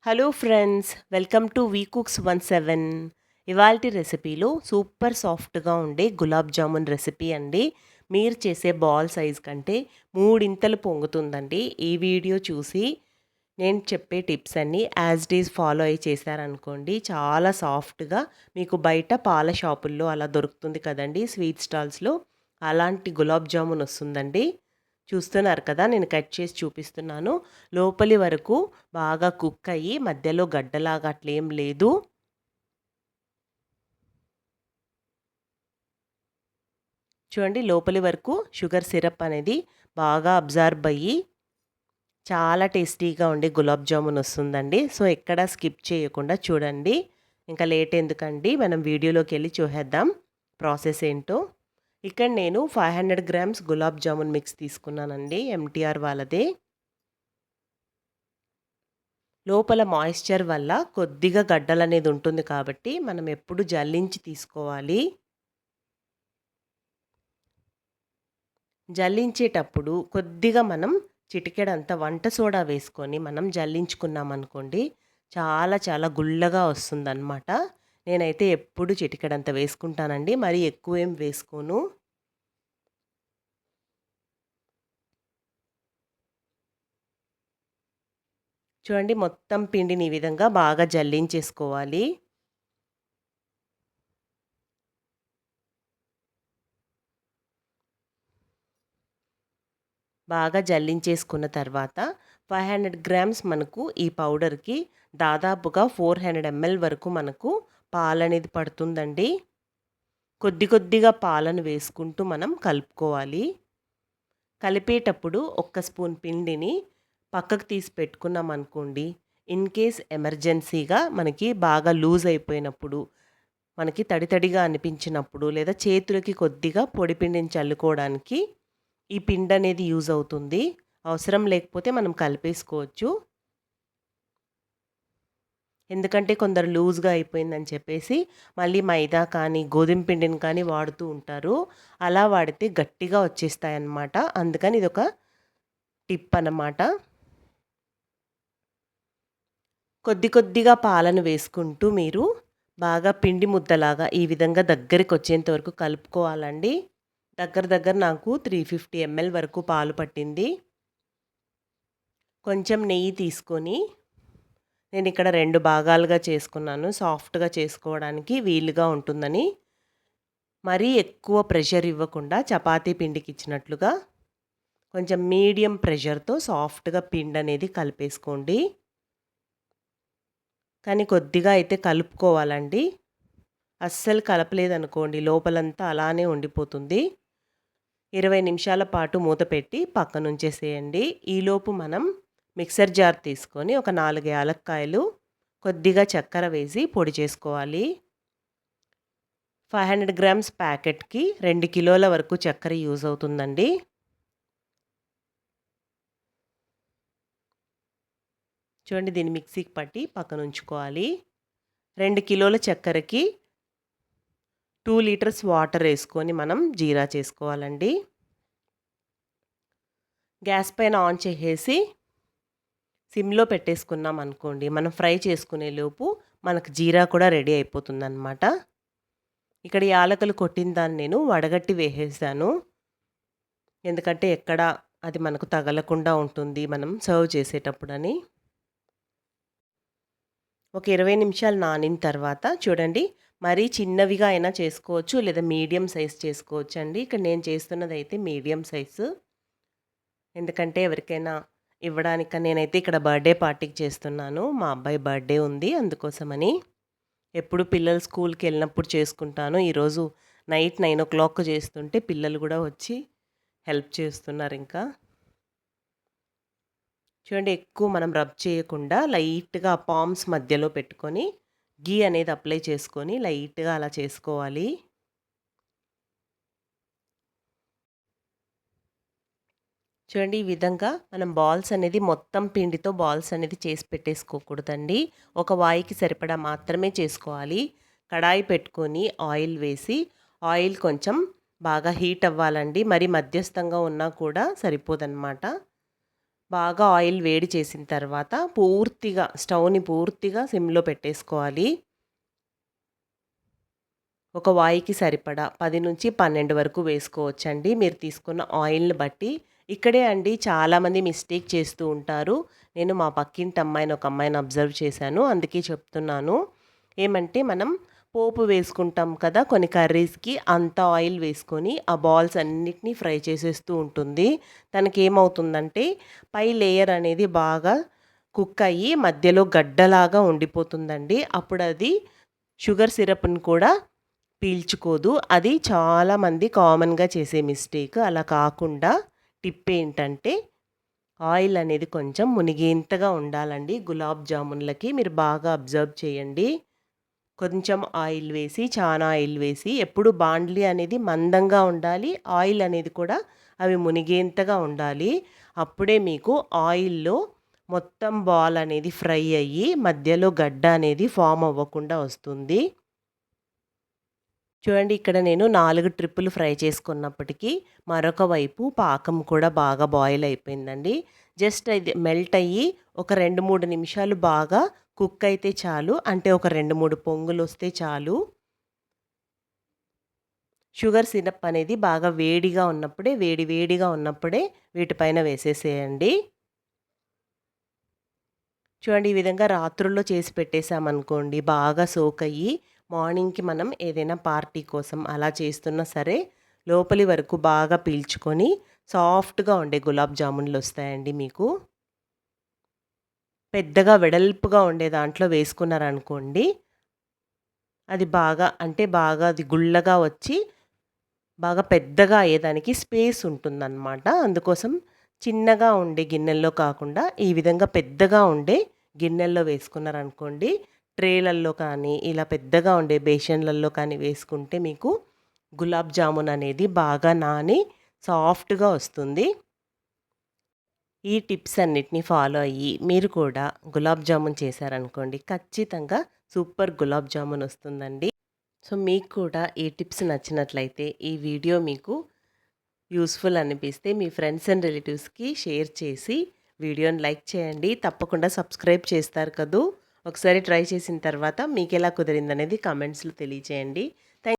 Hello friends, welcome to we cooks 17. ఇవాల్టి రెసిపీలో super సాఫ్ట్గా ఉండే గులాబ్ జామున్ రెసిపీ అండి. మీరు చేసే బాల్ సైజ్ కంటే మూడింతలు పొంగుతుందండి. ఈ వీడియో చూసి నేను చెప్పే టిప్స్ అన్నీ యాజ్ ఇట్ ఈజ్ ఫాలో అయ్యి చేశారనుకోండి, చాలా సాఫ్ట్గా మీకు బయట పాల షాపుల్లో అలా దొరుకుతుంది కదండి, స్వీట్ స్టాల్స్లో అలాంటి గులాబ్ జామున్ వస్తుందండి. చూస్తున్నారు కదా, నేను కట్ చేసి చూపిస్తున్నాను. లోపలి వరకు బాగా కుక్ అయ్యి మధ్యలో గడ్డలాగా అట్లేం లేదు. చూడండి, లోపలి వరకు షుగర్ సిరప్ అనేది బాగా అబ్జార్బ్ అయ్యి చాలా టేస్టీగా ఉండే గులాబ్ జామున్ వస్తుందండి. సో ఎక్కడ స్కిప్ చేయకుండా చూడండి. ఇంకా లేట్ ఎందుకండి, మనం వీడియోలోకి వెళ్ళి చూసేద్దాం ప్రాసెస్ ఏంటో. ఇక్కడ నేను 500 గ్రామ్స్ గులాబ్ జామున్ మిక్స్ తీసుకున్నానండి, ఎంటీఆర్ వాళ్ళదే. లోపల మాయిశ్చర్ వల్ల కొద్దిగా గడ్డలనేది ఉంటుంది కాబట్టి మనం ఎప్పుడు జల్లించి తీసుకోవాలి. జల్లించేటప్పుడు కొద్దిగా మనం చిటికెడంత వంట సోడా వేసుకొని మనం జల్లించుకున్నామనుకోండి, చాలా చాలా గుల్లగా వస్తుందన్నమాట. నేనైతే ఎప్పుడు చిటికెడంత వేసుకుంటానండి, మరి ఎక్కువేం వేసుకోను. చూడండి, మొత్తం పిండిని ఈ విధంగా బాగా జల్లించేసుకోవాలి. బాగా జల్లించేసుకున్న తర్వాత 500 గ్రామ్స్ మనకు ఈ పౌడర్కి దాదాపుగా 400 ml వరకు మనకు పాలనేది పడుతుందండి. కొద్ది కొద్దిగా పాలను వేసుకుంటూ మనం కలుపుకోవాలి. కలిపేటప్పుడు ఒక్క స్పూన్ పిండిని పక్కకు తీసి పెట్టుకున్నాం అనుకోండి, ఇన్ కేస్ ఎమర్జెన్సీగా మనకి బాగా లూజ్ అయిపోయినప్పుడు, మనకి తడి తడిగా అనిపించినప్పుడు, లేదా చేతులకి కొద్దిగా పొడి పిండిని చల్లుకోవడానికి ఈ పిండి అనేది యూజ్ అవుతుంది. అవసరం లేకపోతే మనం కలిపేసుకోవచ్చు. ఎందుకంటే కొందరు లూజ్గా అయిపోయిందని చెప్పేసి మళ్ళీ మైదా కానీ గోధుమ పిండిని కానీ వాడుతూ ఉంటారు. అలా వాడితే గట్టిగా వచ్చేస్తాయన్నమాట. అందుకని ఇదొక టిప్ అన్నమాట. కొద్ది కొద్దిగా పాలను వేసుకుంటూ మీరు బాగా పిండి ముద్దలాగా ఈ విధంగా దగ్గరికి వచ్చేంత వరకు కలుపుకోవాలండి. దగ్గర నాకు 350 ml వరకు పాలు పట్టింది. కొంచెం నెయ్యి తీసుకొని నేను ఇక్కడ 2 భాగాలుగా చేసుకున్నాను, సాఫ్ట్గా చేసుకోవడానికి వీలుగా ఉంటుందని. మరీ ఎక్కువ ప్రెషర్ ఇవ్వకుండా చపాతీ పిండికి ఇచ్చినట్లుగా కొంచెం మీడియం ప్రెషర్తో సాఫ్ట్గా పిండి అనేది కలిపేసుకోండి. కానీ కొద్దిగా అయితే కలుపుకోవాలండి. అస్సలు కలపలేదనుకోండి లోపలంతా అలానే ఉండిపోతుంది. 20 నిమిషాల పాటు మూత పెట్టి పక్కనుంచేసేయండి. ఈలోపు మనం మిక్సర్ జార్ తీసుకొని ఒక 4 యాలక్కాయలు, కొద్దిగా చక్కెర వేసి పొడి చేసుకోవాలి. 500 గ్రామ్స్ ప్యాకెట్కి 2 కిలోల వరకు చక్కెర యూజ్ అవుతుందండి. చూడండి, దీన్ని మిక్సీకి పట్టి పక్కన ఉంచుకోవాలి. 2 కిలోల చక్కెరకి 2 లీటర్స్ వాటర్ వేసుకొని మనం జీరా చేసుకోవాలండి. గ్యాస్ పైన ఆన్ చేసేసి సిమ్లో పెట్టేసుకున్నాం అనుకోండి, మనం ఫ్రై చేసుకునే లోపు మనకు జీరా కూడా రెడీ అయిపోతుందన్నమాట. ఇక్కడ యాలకులు కొట్టిన దాన్ని నేను వడగట్టి వేసేసాను. ఎందుకంటే ఎక్కడ అది మనకు తగలకుండా ఉంటుంది మనం సర్వ్ చేసేటప్పుడని. ఒక 20 నిమిషాలు నానిన తర్వాత చూడండి, మరీ చిన్నవిగా అయినా చేసుకోవచ్చు, లేదా మీడియం సైజ్ చేసుకోవచ్చు అండి. ఇక్కడ నేను చేస్తున్నది అయితే మీడియం సైజు. ఎందుకంటే ఎవరికైనా ఇవ్వడానిక, నేనైతే ఇక్కడ బర్త్డే పార్టీకి చేస్తున్నాను, మా అబ్బాయి బర్త్డే ఉంది అందుకోసమని. ఎప్పుడు పిల్లలు స్కూల్కి వెళ్ళినప్పుడు చేసుకుంటాను. ఈరోజు నైట్ 9 o'clock చేస్తుంటే పిల్లలు కూడా వచ్చి హెల్ప్ చేస్తున్నారు. ఇంకా చూడండి, ఎక్కువ మనం రబ్ చేయకుండా లైట్గా పామ్స్ మధ్యలో పెట్టుకొని గీ అనేది అప్లై చేసుకొని లైట్గా అలా చేసుకోవాలి. చూడండి, ఈ విధంగా మనం బాల్స్ అనేది మొత్తం పిండితో బాల్స్ అనేది చేసి పెట్టేసుకోకూడదండి. ఒక వాయికి సరిపడా మాత్రమే చేసుకోవాలి. కడాయి పెట్టుకొని ఆయిల్ వేసి, ఆయిల్ కొంచెం బాగా హీట్ అవ్వాలండి. మరి మధ్యస్థంగా ఉన్నా కూడా సరిపోదన్నమాట. బాగా ఆయిల్ వేడి చేసిన తర్వాత పూర్తిగా స్టవ్‌ని పూర్తిగా సిమ్‌లో పెట్టేసుకోవాలి. ఒక వాయికి సరిపడా 10-12 వరకు వేసుకోవచ్చండి. మీరు తీసుకున్న ఆయిల్‌ని బట్టి. ఇక్కడే అండి చాలామంది మిస్టేక్ చేస్తూ ఉంటారు. నేను మా పక్కింటి అమ్మాయిని ఒక అమ్మాయిని అబ్జర్వ్ చేశాను. అందుకే చెప్తున్నాను. ఏమంటే మనం పోపు వేసుకుంటాం కదా! కొన్ని కర్రీస్‌కి అంత ఆయిల్ వేసుకొని ఆ బాల్స్ అన్నిటిని ఫ్రై చేసేస్తూ ఉంటుంది. తనకేమవుతుందంటే పై లేయర్ అనేది బాగా కుక్ అయ్యి మధ్యలో గడ్డలాగా ఉండిపోతుందండి. అప్పుడది షుగర్ సిరప్‌ని కూడా పీల్చుకోదు. అది చాలామంది కామన్‌గా చేసే మిస్టేక్. అలా కాకుండా టిప్ ఏంటంటే ఆయిల్ అనేది కొంచెం మునిగేంతగా ఉండాలండి గులాబ్ జామున్లకి. మీరు బాగా అబ్జర్వ్ చేయండి. కొంచెం ఆయిల్ వేసి, చానా ఆయిల్ వేసి ఎప్పుడు బాండ్లీ అనేది మందంగా ఉండాలి. ఆయిల్ అనేది కూడా అవి మునిగేంతగా ఉండాలి. అప్పుడే మీకు ఆయిల్‌లో మొత్తం బాల్ అనేది ఫ్రై అయ్యి మధ్యలో గడ్డ అనేది ఫార్మ్ అవ్వకుండా వస్తుంది. చూడండి ఇక్కడ నేను 4 ట్రిప్పులు ఫ్రై చేసుకున్నప్పటికీ మరొక వైపు పాకం కూడా బాగా బాయిల్ అయిపోయిందండి. జస్ట్ ఇది మెల్ట్ అయ్యి ఒక 2, 3 నిమిషాలు బాగా కుక్ అయితే చాలు. అంటే ఒక 2, 3 పొంగులొస్తే చాలు. షుగర్ సిరప్ అనేది బాగా వేడిగా ఉన్నప్పుడే వేడిగా ఉన్నప్పుడే వీటిపైన వేసేసేయండి. చూడండి ఈ విధంగా రాత్రుల్లో చేసి పెట్టేసామనుకోండి బాగా సోక్ అయ్యి మార్నింగ్‌కి మనం ఏదైనా పార్టీ కోసం అలా చేస్తున్నా సరే లోపలి వరకు బాగా పీల్చుకొని సాఫ్ట్‌గా ఉండే గులాబ్ జామున్‌లొస్తాయండి మీకు. పెద్దగా వెడల్పుగా ఉండే దాంట్లో వేసుకున్నారనుకోండి అది బాగా అంటే బాగా అది గుల్లగా వచ్చి బాగా పెద్దగా అయ్యేదానికి స్పేస్ ఉంటుందన్నమాట. అందుకోసం చిన్నగా ఉండే గిన్నెల్లో కాకుండా ఈ విధంగా పెద్దగా ఉండే గిన్నెల్లో వేసుకున్నారనుకోండి, ట్రేలల్లో కానీ, ఇలా పెద్దగా ఉండే బేషన్‌లలో కానీ వేసుకుంటే మీకు గులాబ్ జామున్ అనేది బాగా నాని సాఫ్ట్‌గా వస్తుంది. ఈ టిప్స్ అన్నిటిని ఫాలో అయ్యి మీరు కూడా గులాబ్ జామున్ చేశారనుకోండి, ఖచ్చితంగా సూపర్ గులాబ్ జామున్ వస్తుందండి. సో, మీకు కూడా ఈ టిప్స్ నచ్చినట్లయితే ఈ వీడియో మీకు యూస్‌ఫుల్ అనిపిస్తే మీ ఫ్రెండ్స్ అండ్ రిలేటివ్స్‌కి షేర్ చేసి వీడియోని లైక్ చేయండి. తప్పకుండా సబ్స్క్రైబ్ చేస్తారు కదూ! ఒకసారి ట్రై చేసిన తర్వాత మీకెలా కుదిరిందనేది కామెంట్స్‌లో తెలియచేయండి.